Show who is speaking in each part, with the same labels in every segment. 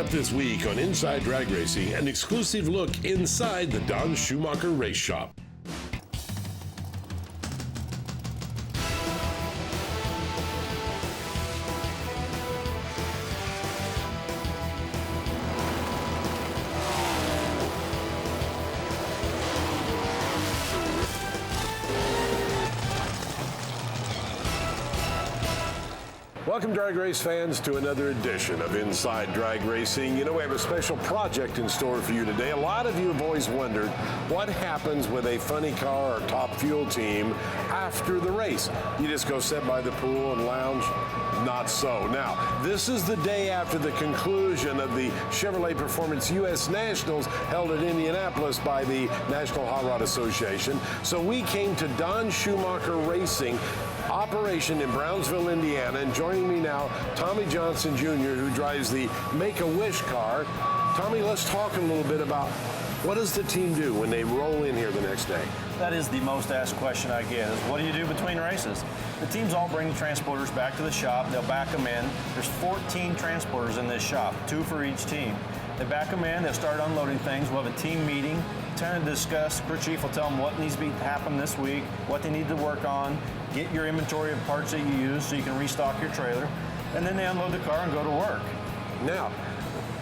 Speaker 1: up this week on Inside Drag Racing, an exclusive look inside the Don Schumacher Race Shop. Welcome, drag race fans, to another edition of Inside Drag Racing. You know, we have a special project in store for you today. A lot of you have always wondered what happens with a funny car or top fuel team after the race. You just go sit by the pool and lounge? Not so. Now, this is the day after the conclusion of the Chevrolet Performance U.S. Nationals held at Indianapolis by the National Hot Rod Association. So we came to Don Schumacher Racing operation in Brownsville, Indiana, and joining me now, Tommy Johnson Jr., who drives the Make-A-Wish car. Tommy, let's talk a little bit about what does the team do when they roll in here the next day?
Speaker 2: That is the most asked question I get, is what do you do between races? The teams all bring the transporters back to the shop. They'll back them in. There's 14 transporters in this shop, 2 for each team. They back them in, they'll start unloading things. We'll have a team meeting, trying to discuss. Crew chief will tell them what needs to happen this week, what they need to work on, get your inventory of parts that you use so you can restock your trailer, and then they unload the car and go to work.
Speaker 1: Now,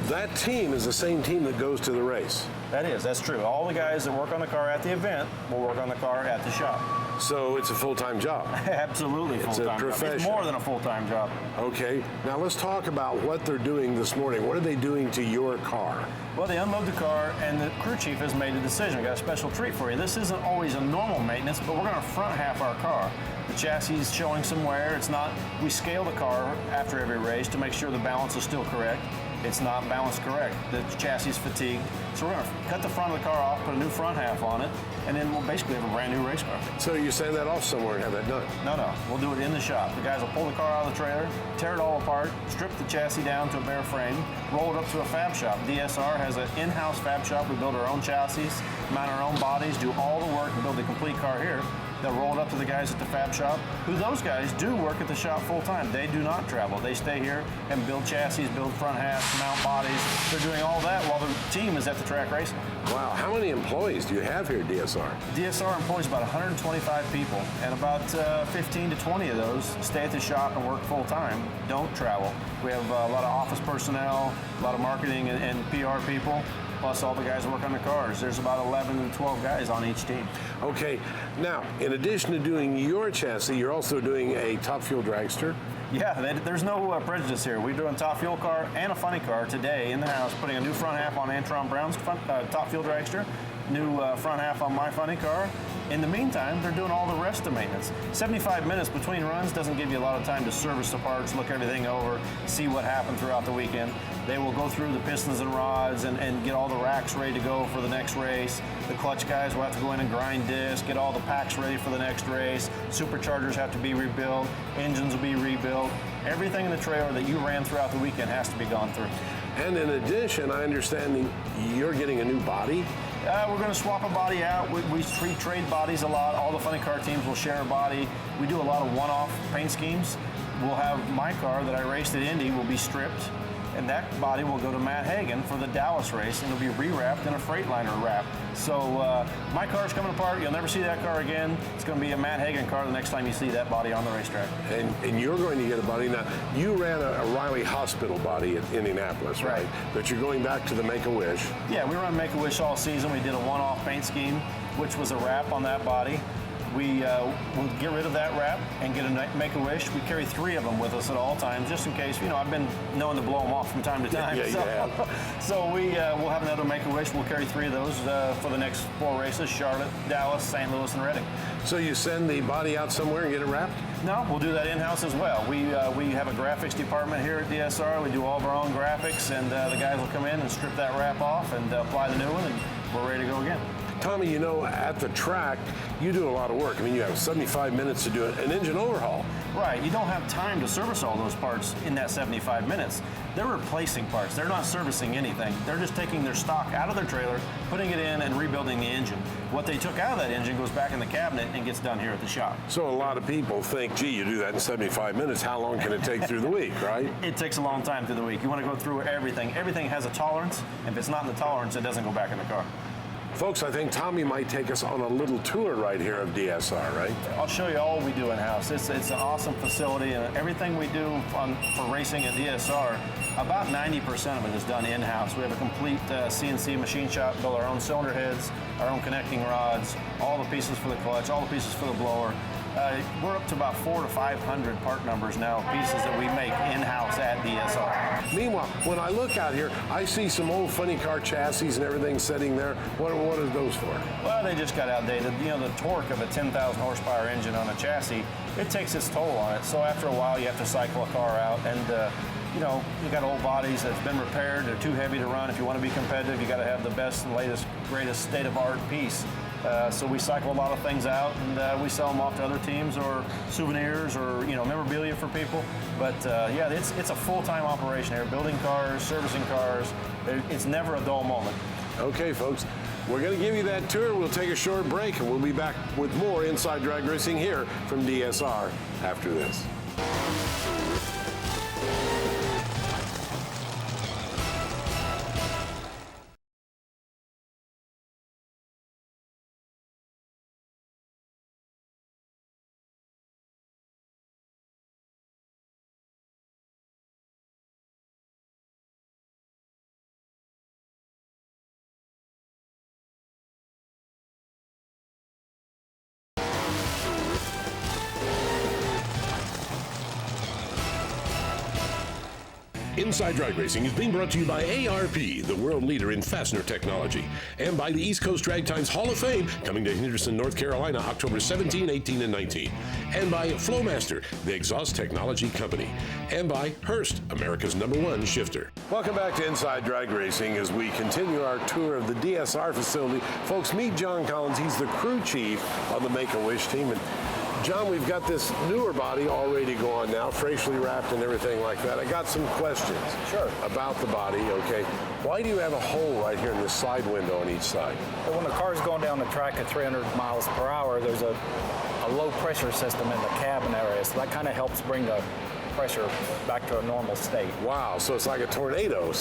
Speaker 1: that team is the same team that goes to the race.
Speaker 2: That's true. All the guys that work on the car at the event will work on the car at the shop.
Speaker 1: So it's a full-time job.
Speaker 2: Absolutely full-time job.
Speaker 1: It's a profession.
Speaker 2: It's more than a full-time job.
Speaker 1: Okay, now let's talk about what they're doing this morning. What are they doing to your car?
Speaker 2: Well, they unload the car, and the crew chief has made a decision. We got a special treat for you. This isn't always a normal maintenance, but we're going to front half our car. The chassis is showing some wear. It's not. We scale the car after every race to make sure the balance is still correct. It's not balanced correct. The chassis is fatigued. So we're going to cut the front of the car off, put a new front half on it, and then we'll basically have a brand new race car.
Speaker 1: So you send that off somewhere and have that done?
Speaker 2: No. We'll do it in the shop. The guys will pull the car out of the trailer, tear it all apart, strip the chassis down to a bare frame, roll it up to a fab shop. DSR has an in-house fab shop. We build our own chassis, mount our own bodies, do all the work, and build the complete car here. They'll roll it up to the guys at the fab shop, who those guys do work at the shop full time. They do not travel. They stay here and build chassis, build front halves, mount bodies. They're doing all that while the team is at the track racing.
Speaker 1: Wow, how many employees do you have here at DSR?
Speaker 2: DSR employs about 125 people, and about 15 to 20 of those stay at the shop and work full time, don't travel. We have a lot of office personnel, a lot of marketing and PR people, plus all the guys that work on the cars. There's about 11 to 12 guys on each team.
Speaker 1: Okay, now, in addition to doing your chassis, you're also doing a Top Fuel Dragster?
Speaker 2: Yeah, there's no prejudice here. We're doing Top Fuel car and a funny car today in the house, putting a new front half on Antron Brown's Top Fuel Dragster, new front half on my funny car. In the meantime, they're doing all the rest of maintenance. 75 minutes between runs doesn't give you a lot of time to service the parts, look everything over, see what happened throughout the weekend. They will go through the pistons and rods and get all the racks ready to go for the next race. The clutch guys will have to go in and grind discs, get all the packs ready for the next race. Superchargers have to be rebuilt, engines will be rebuilt. Everything in the trailer that you ran throughout the weekend has to be gone through.
Speaker 1: And in addition, I understand you're getting a new body?
Speaker 2: We're going to swap a body out. We trade bodies a lot. All the funny car teams will share a body. We do a lot of one-off paint schemes. We'll have my car that I raced at Indy will be stripped, and that body will go to Matt Hagan for the Dallas race, and it'll be rewrapped in a Freightliner wrap. So my car's coming apart. You'll never see that car again. It's going to be a Matt Hagan car the next time you see that body on the racetrack.
Speaker 1: And you're going to get a body. Now, you ran a Riley Hospital body at Indianapolis, right? But you're going back to the Make-A-Wish.
Speaker 2: Yeah, we run Make-A-Wish all season. We did a one-off paint scheme, which was a wrap on that body. We will get rid of that wrap and get a Make-A-Wish. We carry 3 of them with us at all times, just in case. You know, I've been known to blow them off from time to time.
Speaker 1: Yeah,
Speaker 2: so,
Speaker 1: you have.
Speaker 2: So we'll have another Make-A-Wish. We'll carry 3 of those for the next 4 races: Charlotte, Dallas, St. Louis, and Reading.
Speaker 1: So you send the body out somewhere and get it wrapped?
Speaker 2: No, we'll do that in-house as well. We have a graphics department here at DSR. We do all of our own graphics, and the guys will come in and strip that wrap off and apply the new one, and we're ready to go again.
Speaker 1: Tommy, you know, at the track, you do a lot of work. I mean, you have 75 minutes to do an engine overhaul.
Speaker 2: Right, you don't have time to service all those parts in that 75 minutes. They're replacing parts. They're not servicing anything. They're just taking their stock out of their trailer, putting it in, and rebuilding the engine. What they took out of that engine goes back in the cabinet and gets done here at the shop.
Speaker 1: So a lot of people think, gee, you do that in 75 minutes, how long can it take through the week, right?
Speaker 2: It takes a long time through the week. You want to go through everything. Everything has a tolerance. If it's not in the tolerance, it doesn't go back in the car.
Speaker 1: Folks, I think Tommy might take us on a little tour right here of DSR, right?
Speaker 2: I'll show you all we do in-house. It's an awesome facility, and everything we do for racing at DSR, about 90% of it is done in-house. We have a complete CNC machine shop, build our own cylinder heads, our own connecting rods, all the pieces for the clutch, all the pieces for the blower. We're up to about 400 to 500 part numbers now, pieces that we make in-house at DSR.
Speaker 1: Meanwhile, when I look out here, I see some old funny car chassis and everything sitting there. What are those for?
Speaker 2: Well, they just got outdated. You know, the torque of a 10,000 horsepower engine on a chassis, it takes its toll on it. So after a while, you have to cycle a car out, and you know, you got old bodies that's been repaired. They're too heavy to run. If you want to be competitive, you got to have the best and latest, greatest state-of-art piece. So we cycle a lot of things out, and we sell them off to other teams or souvenirs or, you know, memorabilia for people. But yeah, it's a full-time operation here, building cars, servicing cars. It's never a dull moment.
Speaker 1: Okay, folks, we're going to give you that tour. We'll take a short break, and we'll be back with more Inside Drag Racing here from DSR after this. Inside Drag Racing is being brought to you by ARP, the world leader in fastener technology, and by the East Coast Drag Times Hall of Fame, coming to Henderson, North Carolina, October 17, 18, and 19, and by Flowmaster, the exhaust technology company, and by Hurst, America's #1 shifter. Welcome back to Inside Drag Racing as we continue our tour of the DSR facility. Folks, meet John Collins. He's the crew chief on the Make-A-Wish team. And John, we've got this newer body all ready to go on now, freshly wrapped and everything like that. I got some questions about the body, okay? Why do you have a hole right here in this side window on each side?
Speaker 3: Well, when the car's going down the track at 300 miles per hour, there's a low pressure system in the cabin area, so that kind of helps bring the pressure back to a normal state.
Speaker 1: Wow, so it's like a tornado.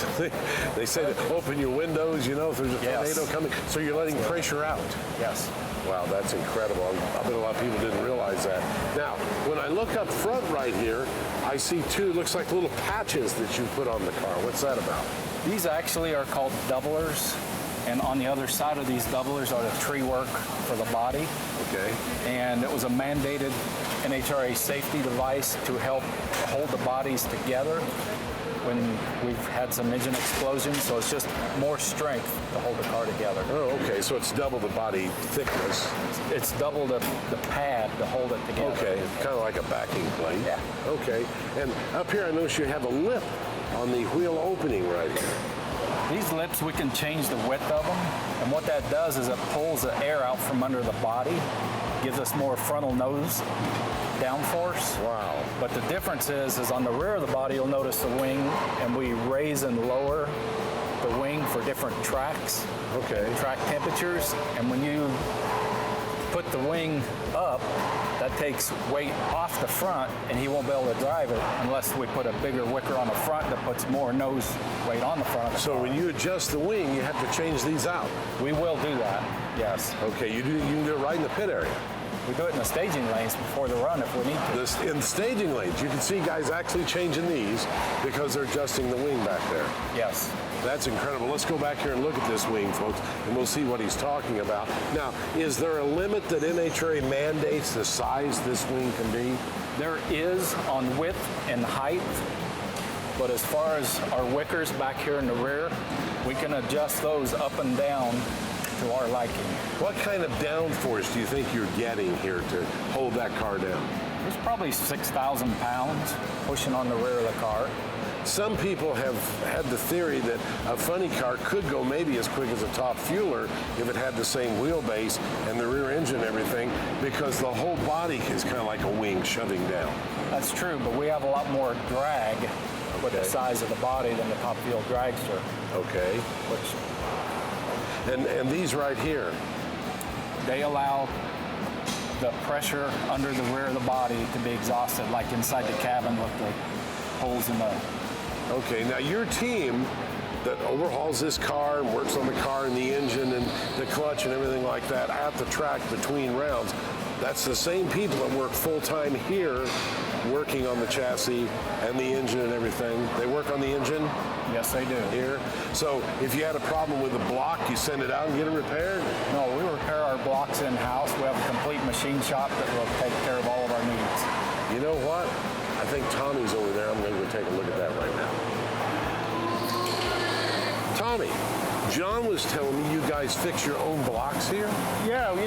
Speaker 1: They say to open your windows, you know, if there's a tornado coming, so you're letting pressure out.
Speaker 3: Yes.
Speaker 1: Wow, that's incredible. I bet a lot of people didn't realize that. Now, when I look up front right here, I see two, looks like little patches that you put on the car. What's that about?
Speaker 3: These actually are called doublers, and on the other side of these doublers are the tree work for the body.
Speaker 1: Okay.
Speaker 3: And it was a mandated NHRA safety device to help hold the bodies together when we've had some engine explosions, so it's just more strength to hold the car together.
Speaker 1: Oh, okay, so it's double the body thickness.
Speaker 3: It's double the pad to hold it together.
Speaker 1: Okay, kind of like a backing plate.
Speaker 3: Yeah.
Speaker 1: Okay, and up here I notice you have a lip on the wheel opening right here.
Speaker 3: These lips, we can change the width of them, and what that does is it pulls the air out from under the body, gives us more frontal nose downforce.
Speaker 1: Wow.
Speaker 3: But the difference is on the rear of the body, you'll notice the wing, and we raise and lower the wing for different tracks, track temperatures, and when you put the wing up, that takes weight off the front, and he won't be able to drive it unless we put a bigger wicker on the front that puts more nose weight on the front of the
Speaker 1: So
Speaker 3: car.
Speaker 1: when you adjust the wing, you have to change these out.
Speaker 3: We will do that, yes.
Speaker 1: Okay, you can do it right in the pit area.
Speaker 3: We do it in the staging lanes before the run if we need to.
Speaker 1: In the staging lanes, you can see guys actually changing these because they're adjusting the wing back there.
Speaker 3: Yes.
Speaker 1: That's incredible. Let's go back here and look at this wing, folks, and we'll see what he's talking about. Now, is there a limit that NHRA mandates the size this wing can be?
Speaker 3: There is on width and height, but as far as our wickers back here in the rear, we can adjust those up and down to our liking.
Speaker 1: What kind of downforce do you think you're getting here to hold that car down?
Speaker 3: There's probably 6,000 pounds pushing on the rear of the car.
Speaker 1: some people have had the theory that a funny car could go maybe as quick as a top fueler if it had the same wheelbase and the rear engine and everything, because the whole body is kind of like a wing shoving down.
Speaker 3: That's true, but we have a lot more drag with the size of the body than the top fuel dragster.
Speaker 1: Okay. And these right here,
Speaker 3: They allow the pressure under the rear of the body to be exhausted, like inside the cabin with the holes in the...
Speaker 1: okay, now your team that overhauls this car and works on the car and the engine and the clutch and everything like that at the track between rounds, that's the same people that work full-time here working on the chassis and the engine and everything. They work on the engine?
Speaker 3: Yes, they do.
Speaker 1: Here. So if you had a problem with the block, you send it out and get it repaired?
Speaker 3: No, we repair our blocks in-house. We have a complete machine shop that will take care of all of our needs.
Speaker 1: You know what? I think Tommy's over there. I'm going to go take a look at that right now. Tommy, John was telling me you guys fix your own blocks here?
Speaker 2: Yeah, we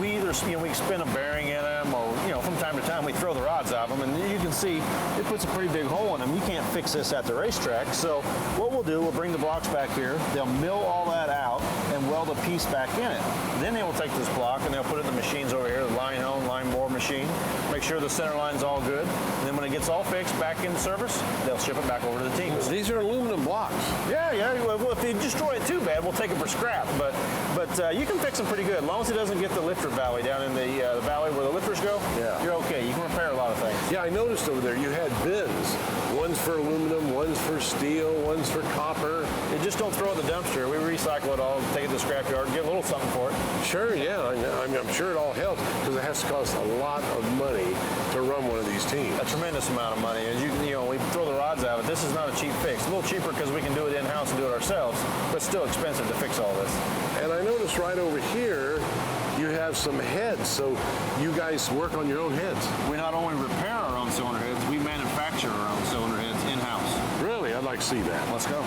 Speaker 2: either we spin a bearing in them, or from time to time we throw the rods out of them, and you can see it puts a pretty big hole in them. You can't fix this at the racetrack, so what we'll do, we'll bring the blocks back here. They'll mill all that out and weld a piece back in it. Then they will take this block and they'll put it in the machines over here, the line hone, line bore machine. Make sure the center line's all good. And then when it gets all fixed, back in service, they'll ship it back over to the team.
Speaker 1: These are aluminum blocks.
Speaker 2: Yeah. Well, if they destroy it too bad, we'll take it for scrap. But you can fix them pretty good. As long as it doesn't get the lifter valley down in the valley where the lifters go, you're okay. You can repair a lot of things.
Speaker 1: Yeah, I noticed over there you had bins. One's for aluminum, one's for steel, one's for copper.
Speaker 2: You just don't throw it in the dumpster. We recycle it all, take it to the scrapyard, get a little something for it.
Speaker 1: Sure, yeah. I'm sure it all helps because it has to cost a lot of money to run one of these teams.
Speaker 2: A tremendous amount of money. As we throw the rods out of it. This is not a cheap fix. A little cheaper because we can do it in-house and do it ourselves, but still expensive to fix all this.
Speaker 1: And I noticed right over here, you have some heads, so you guys work on your own heads.
Speaker 2: We not only repair our own cylinder heads, we manufacture our own cylinder heads in-house.
Speaker 1: Really? I'd like to see that.
Speaker 2: Let's go.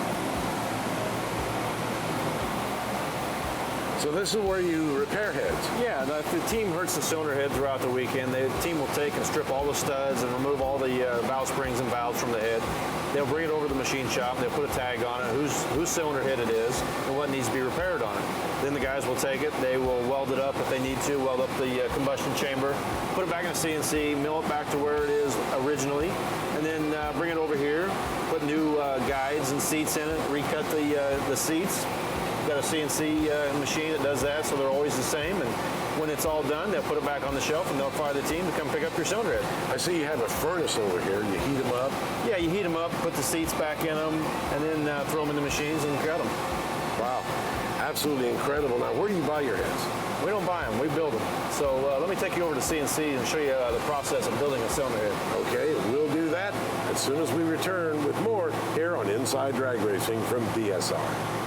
Speaker 1: So this is where you repair heads?
Speaker 2: Yeah, the team hurts the cylinder head throughout the weekend. The team will take and strip all the studs and remove all the valve springs and valves from the head. They'll bring it over to the machine shop, and they'll put a tag on it, whose cylinder head it is, and what needs to be repaired on it. Then the guys will take it, they will weld it up if they need to, weld up the combustion chamber, put it back in the CNC, mill it back to where it is originally, and then bring it over here, put new guides and seats in it, recut the seats. Got a CNC machine that does that, so they're always the same. And when it's all done, they'll put it back on the shelf and notify the team to come pick up your cylinder head.
Speaker 1: I see you have a furnace over here. You heat them up?
Speaker 2: Yeah, you heat them up, put the seats back in them, and then throw them in the machines and cut them.
Speaker 1: Wow, absolutely incredible. Now, where do you buy your heads?
Speaker 2: We don't buy them, we build them. So let me take you over to CNC and show you the process of building a cylinder head.
Speaker 1: Okay, we'll do that as soon as we return with more here on Inside Drag Racing from DSR.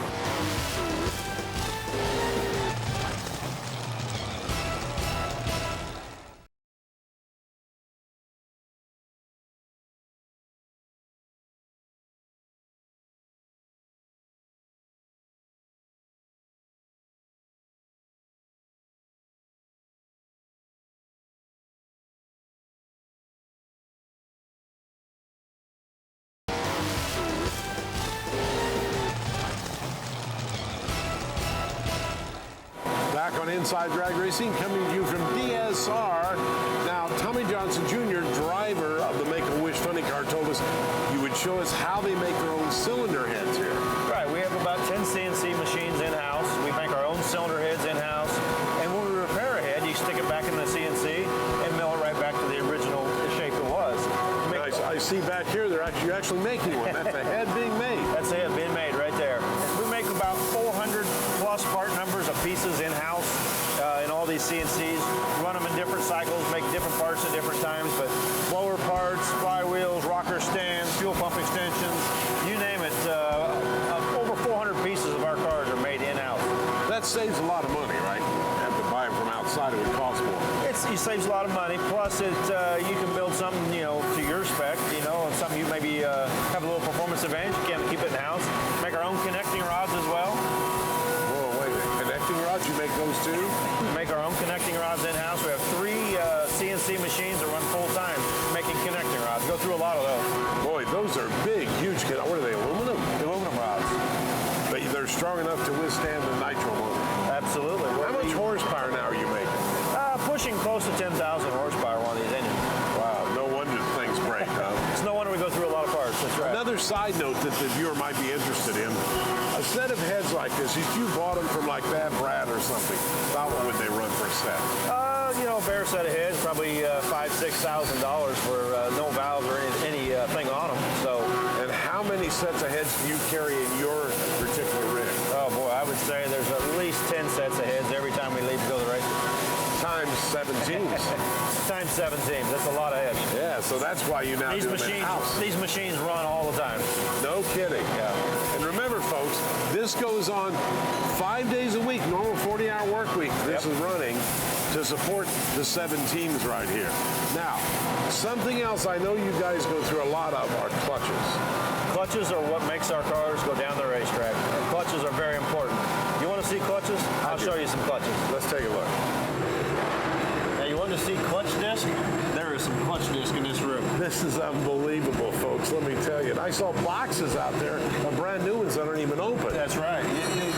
Speaker 1: Back on Inside Drag Racing, coming to you from DSR. Now, Tommy Johnson Jr., driver of the Make-A-Wish Funny Car, told us you would show us how they make their own cylinder heads here.
Speaker 2: Right, we have about 10 CNC machines in-house. We make our own cylinder heads in-house. And when we repair a head, you stick it back in the CNC and mill it right back to the original shape it was.
Speaker 1: I see back here, you're actually making one. That's a head being made.
Speaker 2: That's the head being made right there. We make about 400 plus part numbers of pieces in-house in all these CNCs. Run them in different cycles, make different parts at different times, but blower parts, flywheels, rocker stands, fuel pump extensions, you name it. Over 400 pieces of our cars are made in-house.
Speaker 1: That saves a lot of money, right? You have to buy them from outside, it would cost more.
Speaker 2: It saves a lot of money. Plus, you can build something, to your spec, and something you maybe have a little performance advantage. You can't keep it in-house. Make our own connecting rods as well.
Speaker 1: Whoa, wait a minute. Connecting rods, you make those too?
Speaker 2: We make our own connecting rods in-house. We have 3 CNC machines that run full-time making connecting rods. Go through a lot of those.
Speaker 1: Boy, those are big, huge kidding. What are they, aluminum?
Speaker 2: Aluminum rods.
Speaker 1: But they're strong enough to withstand the nitro motor.
Speaker 2: Absolutely.
Speaker 1: How much horsepower now are you making?
Speaker 2: Pushing close to 10,000 horsepower on these engines.
Speaker 1: Wow, no wonder things break, huh?
Speaker 2: It's no wonder we go through a lot of parts. That's right.
Speaker 1: Another side note that the viewer might be interested in, a set of heads like this, if you bought them from like Bad Brad or something, about what would they run for a set?
Speaker 2: You know, a bare set of heads, probably $5,000-6,000 for no valves or anything on them. So,
Speaker 1: and how many sets of heads do you carry in your particular rig?
Speaker 2: oh boy, I would say there's at least 10 sets of heads every time we leave to go to the races.
Speaker 1: Times 17s.
Speaker 2: Times 17. That's a lot of heads.
Speaker 1: Yeah, so that's why you now do them in-house.
Speaker 2: These machines run all the time.
Speaker 1: No kidding.
Speaker 2: Yeah.
Speaker 1: And remember, folks, this goes on 5 days a week, normal 40-hour work week. This is running to support the 7 teams right here. Now, something else I know you guys go through a lot of are clutches.
Speaker 2: Clutches are what makes our cars go down the racetrack. And clutches are very important. You want to see clutches? I'll show you some clutches.
Speaker 1: Let's take a look.
Speaker 2: Now, you want to see clutch disc? There is some clutch disc in this room.
Speaker 1: This is unbelievable, folks, let me tell you. And I saw boxes out there of brand new ones that aren't even open.
Speaker 2: That's right.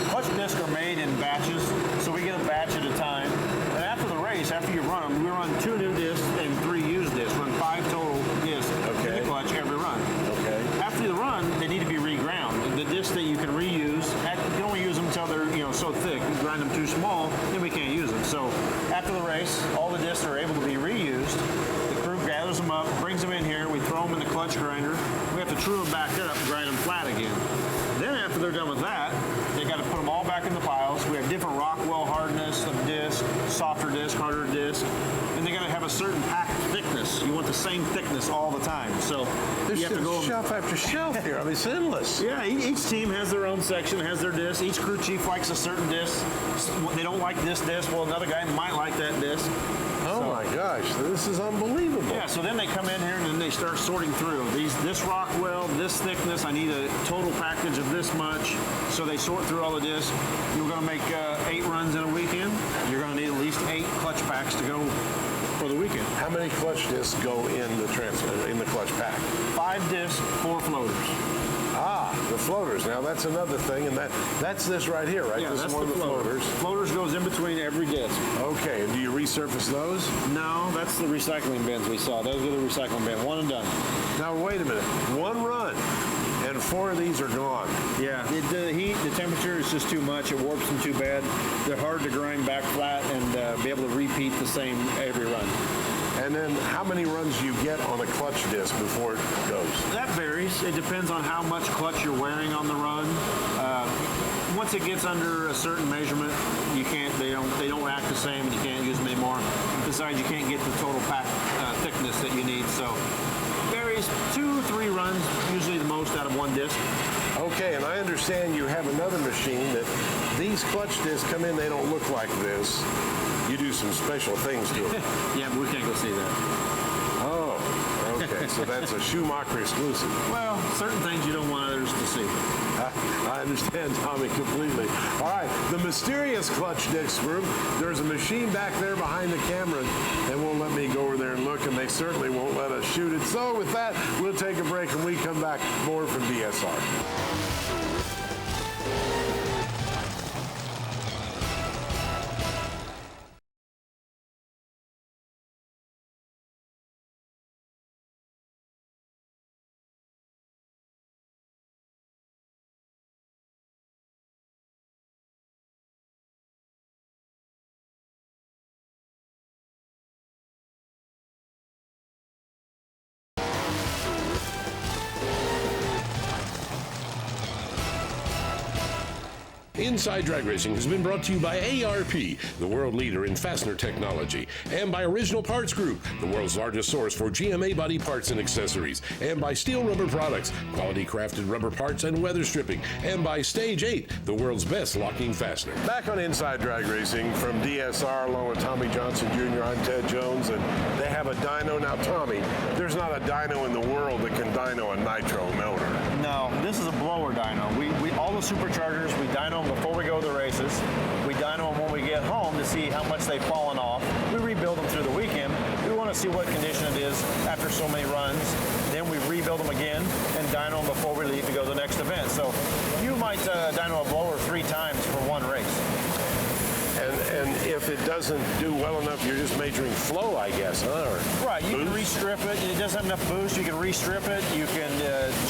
Speaker 2: Clutch discs are made in batches, so we get a batch at a time. And after the race, after you run them, we run 2 new discs and 3 used discs. Run 5 total discs in the clutch every run.
Speaker 1: Okay.
Speaker 2: After the run, they need to be reground. The discs that you can reuse, you only use them until they're so thick. You grind them too small, then we can't use them. So after the race, all the discs are able to be reused. The crew gathers them up, brings them in here. We throw them in the clutch grinder. We have to true them back up and grind them flat again. Then after they're done with that, they got to put them all back in the piles. We have different Rockwell hardness of disc, softer disc, harder disc, and they got to have a certain pack thickness. You want the same thickness all the time. So
Speaker 1: There's
Speaker 2: you have to go
Speaker 1: shelf after shelf here. I mean, it's endless.
Speaker 2: yeah, each team has their own section, has their disc. Each crew chief likes a certain disc. They don't like this disc. Well, another guy might like that disc.
Speaker 1: Oh my gosh, this is unbelievable.
Speaker 2: Yeah, so then they come in here and then they start sorting through. This Rockwell, this thickness, I need a total package of this much. So they sort through all the discs. You're going to make 8 runs in a weekend. You're going to need at least 8 clutch packs to go for the weekend.
Speaker 1: How many clutch discs go in the clutch pack?
Speaker 2: 5 discs, 4 floaters.
Speaker 1: Ah, the floaters. Now that's another thing, and that's this right here, right?
Speaker 2: Yeah,
Speaker 1: this
Speaker 2: that's
Speaker 1: is one
Speaker 2: the
Speaker 1: of the floaters.
Speaker 2: Floaters goes in between every disc.
Speaker 1: Okay, and do you resurface those?
Speaker 2: No, that's the recycling bins we saw. Those are the recycling bin. One and done.
Speaker 1: Now wait a minute. One run, and 4 of these are gone.
Speaker 2: Yeah, the heat, the temperature is just too much. It warps them too bad. They're hard to grind back flat and be able to repeat the same every run.
Speaker 1: And then how many runs do you get on a clutch disc before it goes?
Speaker 2: That varies. It depends on how much clutch you're wearing on the run. Once it gets under a certain measurement, you can't. They don't act the same, and you can't use them anymore. Besides, you can't get the total pack thickness that you need. So varies. 2 or 3 runs, usually the most out of one disc.
Speaker 1: Okay, and I understand you have another machine that these clutch discs come in. They don't look like this. You do some special things to them.
Speaker 2: Yeah, but we can't go see that.
Speaker 1: Oh, okay. So that's a Schumacher exclusive.
Speaker 2: Well, certain things you don't want others to see.
Speaker 1: I understand, Tommy, completely. All right, the mysterious clutch disc room. There's a machine back there behind the camera. They won't let me go over there and look, and they certainly won't let us shoot it. So with that, we'll take a break, and we come back more from DSR. Inside Drag Racing has been brought to you by ARP, the world leader in fastener technology, and by Original Parts Group, the world's largest source for GMA body parts and accessories, and by Steel Rubber Products, quality crafted rubber parts and weather stripping, and by Stage 8, the world's best locking fastener. Back on Inside Drag Racing from DSR, along with Tommy Johnson Jr., I'm Ted Jones, and they have a dyno. Now, Tommy, there's not a dyno in the world that can dyno a nitro motor.
Speaker 2: No, this is a blower dyno. We all the superchargers, we dyno them before we go to the races. We dyno them when we get home to see how much they've fallen off. We rebuild them through the weekend. We want to see what condition it is after so many runs. Then we rebuild them again and dyno them before we leave to go to the next event. So you might dyno a blower 3 times for one race.
Speaker 1: And if it doesn't do well enough, you're just measuring flow, I guess, huh? Or
Speaker 2: right, you
Speaker 1: boost?
Speaker 2: can restrip it. It doesn't have enough boost. You can restrip it. You can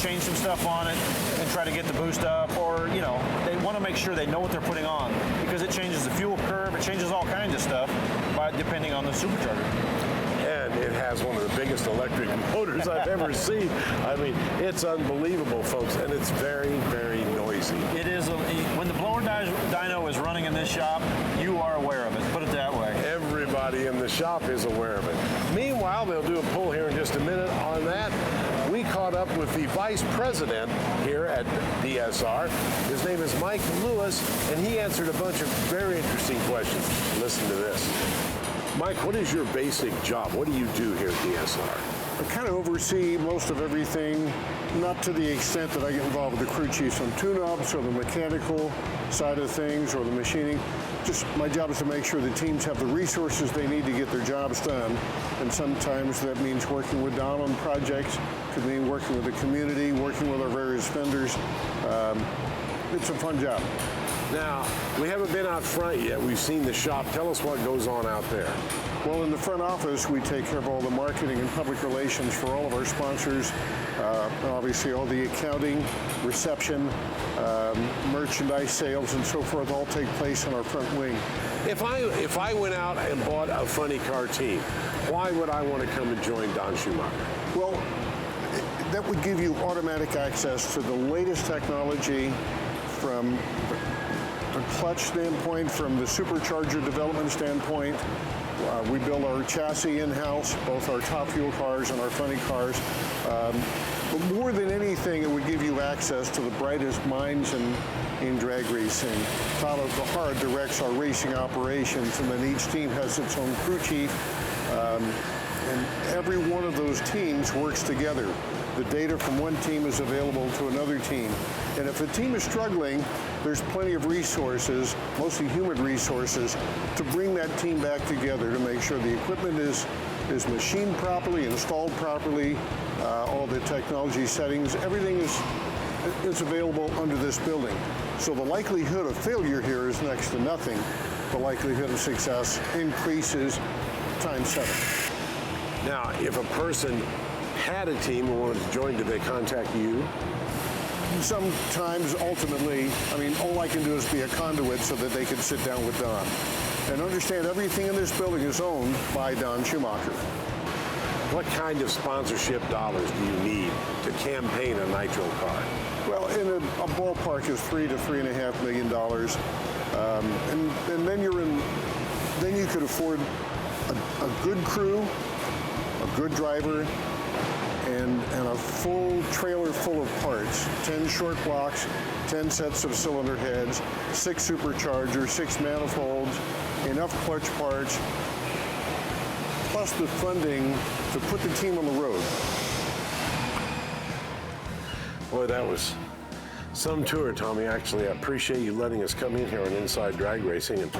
Speaker 2: change some stuff on it and try to get the boost up. Or, you know, they want to make sure they know what they're putting on because it changes the fuel curve. It changes all kinds of stuff depending on the supercharger.
Speaker 1: And it has one of the biggest electric motors I've ever seen. I mean, it's unbelievable, folks, and it's very, very noisy.
Speaker 2: It is. When the blower dyno is running in this shop, you are aware of it. Put it that way.
Speaker 1: Everybody in the shop is aware of it. Meanwhile, they'll do a poll here in just a minute on that. We caught up with the vice president here at DSR. His name is Mike Lewis, and he answered a bunch of very interesting questions. Listen to this. Mike, what is your basic job? What do you do here at DSR?
Speaker 4: I kind of oversee most of everything, not to the extent that I get involved with the crew chiefs on tune-ups or the mechanical side of things or the machining. Just my job is to make sure the teams have the resources they need to get their jobs done. And sometimes that means working with Don on projects, could mean working with the community, working with our various vendors. It's a fun job.
Speaker 1: Now, we haven't been out front yet. We've seen the shop. Tell us what goes on out there.
Speaker 4: Well, in the front office, we take care of all the marketing and public relations for all of our sponsors. Obviously, all the accounting, reception, merchandise sales, and so forth all take place in our front wing.
Speaker 1: If I went out and bought a funny car team, why would I want to come and join Don Schumacher?
Speaker 4: Well, that would give you automatic access to the latest technology from the clutch standpoint, from the supercharger development standpoint. We build our chassis in-house, both our top fuel cars and our funny cars. But more than anything, it would give you access to the brightest minds in drag racing. Todd O'Hara directs our racing operations, and then each team has its own crew chief. And every one of those teams works together. The data from one team is available to another team. And if a team is struggling, there's plenty of resources, mostly human resources, to bring that team back together to make sure the equipment is machined properly, installed properly, all the technology settings, everything is available under this building. So the likelihood of failure here is next to nothing. The likelihood of success increases times 7.
Speaker 1: Now, if a person had a team and wanted to join, did they contact you?
Speaker 4: Sometimes, ultimately, I mean, all I can do is be a conduit so that they can sit down with Don. And understand everything in this building is owned by Don Schumacher.
Speaker 1: What kind of sponsorship dollars do you need to campaign a nitro car?
Speaker 4: Well, in a ballpark is $3 to $3.5 million. And then you could afford a good crew, a good driver, and a full trailer full of parts, 10 short blocks, 10 sets of cylinder heads, 6 superchargers, 6 manifolds, enough clutch parts, plus the funding to put the team on the road.
Speaker 1: Boy, that was some tour, Tommy. Actually, I appreciate you letting us come in here on Inside Drag Racing. And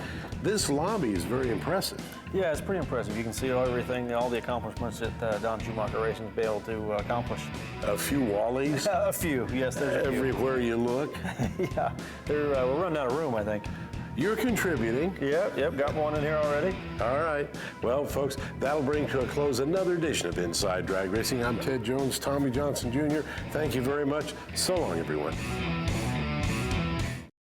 Speaker 1: this lobby is very impressive.
Speaker 2: Yeah, it's pretty impressive. You can see everything, all the accomplishments that Don Schumacher Racing has been able to accomplish.
Speaker 1: A few Wallies.
Speaker 2: A few, yes, there's a few.
Speaker 1: Everywhere you look.
Speaker 2: Yeah, we're running out of room, I think.
Speaker 1: You're contributing.
Speaker 2: Yep, got one in here already.
Speaker 1: All right. Well, folks, that'll bring to a close another edition of Inside Drag Racing. I'm Ted Jones, Tommy Johnson Jr. Thank you very much. So long, everyone.